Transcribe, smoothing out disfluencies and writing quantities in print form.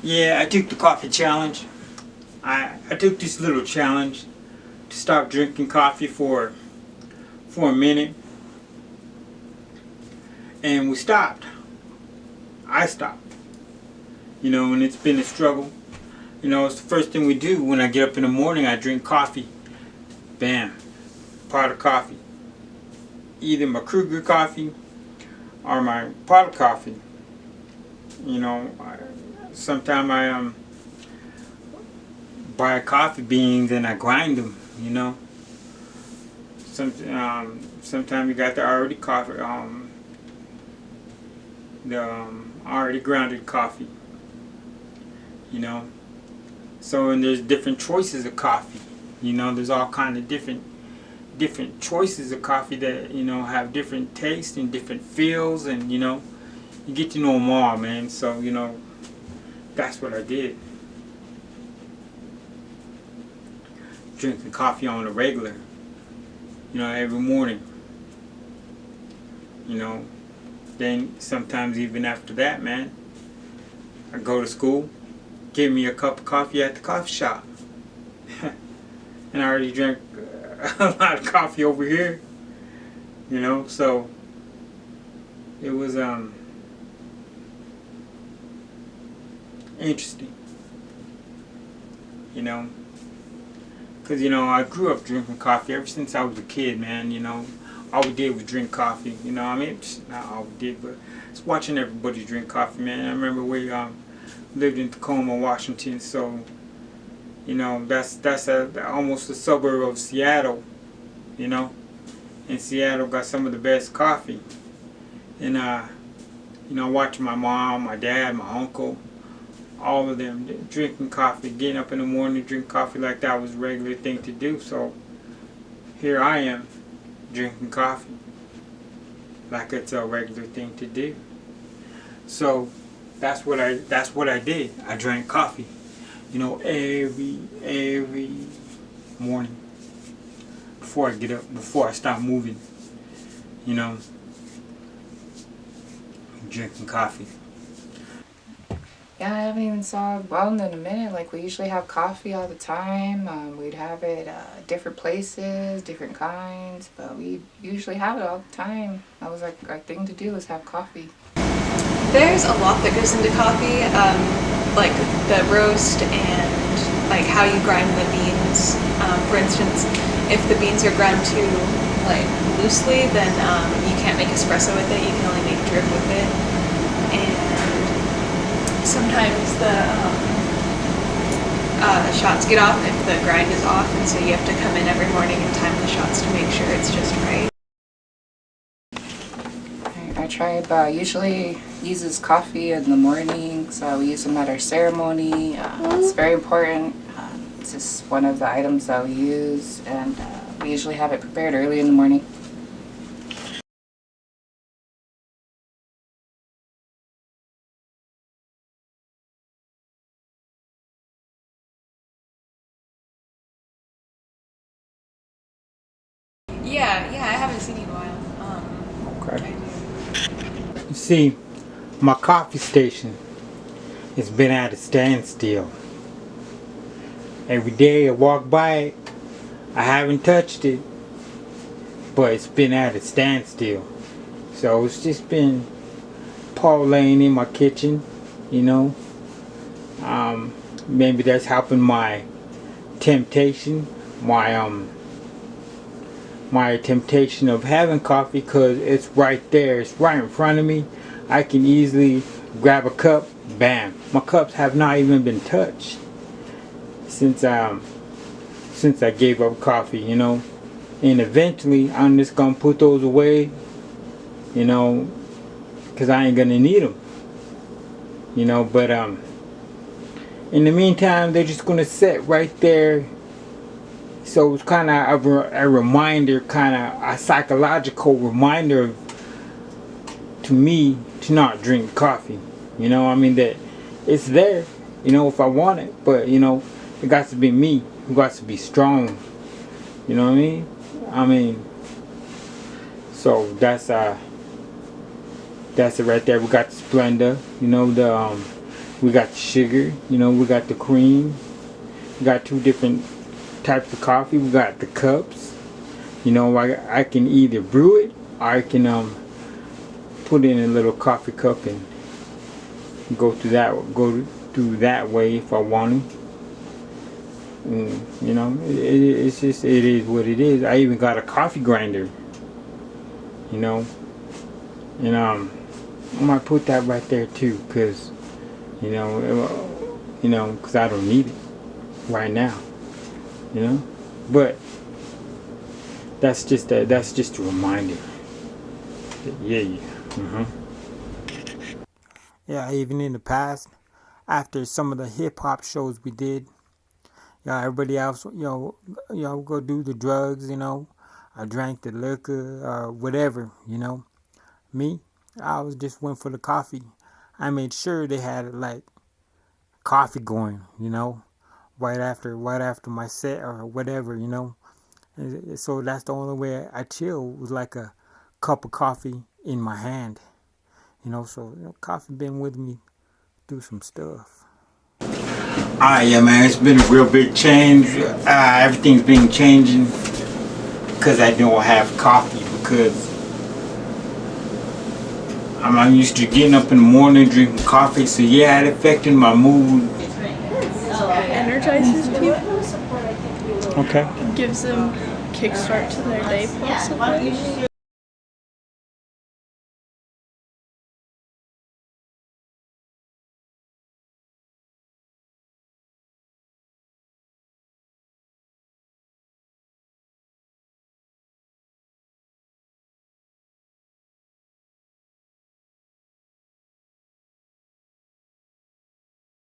Yeah, I took the coffee challenge. I took this little challenge to stop drinking coffee for a minute, and we stopped. I stopped. And it's been a struggle. It's the first thing we do when I get up in the morning. I drink coffee. Bam, pot of coffee. Either my Kruger coffee or my pot of coffee. Sometimes I buy coffee beans and I grind them. Sometimes you got the already coffee, the already grounded coffee. So, and there's different choices of coffee. There's all kind of different choices of coffee that have different tastes and different feels, and you get to know them all, man. So that's what I did. Drinking coffee on a regular, every morning. Then sometimes even after that, man, I go to school, give me a cup of coffee at the coffee shop. And I already drank a lot of coffee over here, so it was interesting, because I grew up drinking coffee ever since I was a kid, man. All we did was drink coffee. I mean, not all we did, but it's watching everybody drink coffee, man. I remember we lived in Tacoma, Washington, so that's almost a suburb of Seattle, and Seattle got some of the best coffee. And watching my mom, my dad, my uncle, all of them drinking coffee, getting up in the morning to drink coffee like that was a regular thing to do. So here I am drinking coffee like it's a regular thing to do. So that's what I did. I drank coffee, every morning before I get up, before I stop moving, drinking coffee. Yeah, I haven't even saw Weldon in a minute. Like, we usually have coffee all the time. We'd have it different places, different kinds, but we usually have it all the time. That was like our thing to do, was have coffee. There's a lot that goes into coffee, like the roast and like how you grind the beans. For instance, if the beans are ground too like loosely, then you can't make espresso with it. You can only make drip with it. And sometimes the shots get off if the grind is off, and so you have to come in every morning and time the shots to make sure it's just right. Our tribe usually uses coffee in the morning, so we use them at our ceremony. It's very important. It's just one of the items that we use, and we usually have it prepared early in the morning. Yeah, I haven't seen you in a while. Okay. You see, my coffee station has been at a standstill. Every day I walk by it, I haven't touched it, but it's been at a standstill. So it's just been parlaying in my kitchen, maybe that's helping my temptation, my temptation of having coffee, because it's right there, it's right in front of me. I can easily grab a cup, bam. My cups have not even been touched since I gave up coffee, and eventually I'm just gonna put those away, because I ain't gonna need them, but in the meantime they're just gonna sit right there. So it's kind of a reminder, kind of a psychological reminder to me to not drink coffee. That it's there, if I want it, but it got to be me who got to be strong. You know what I mean? So that's it right there. We got the Splenda, We got the sugar, you know, we got the cream. We got 2 different types of coffee. We got the cups. You know, I can either brew it or I can put in a little coffee cup and go through that way if I want to. You know, it's just, it is what it is. I even got a coffee grinder. You know, and I might put that right there too, cause you know, cause I don't need it right now. You know, but that's just a reminder. Yeah. Yeah, even in the past, after some of the hip hop shows we did, everybody else, go do the drugs, I drank the liquor or whatever, Me, I was just went for the coffee. I made sure they had like coffee going, right after my set or whatever, And so that's the only way I chill was like a cup of coffee in my hand, So coffee been with me through some stuff. Alright, yeah, man, it's been a real big change. Everything's been changing because I don't have coffee, because I'm used to getting up in the morning drinking coffee, so yeah, it affected my mood. Energizes people. Okay. Gives them kickstart to their day, possibly.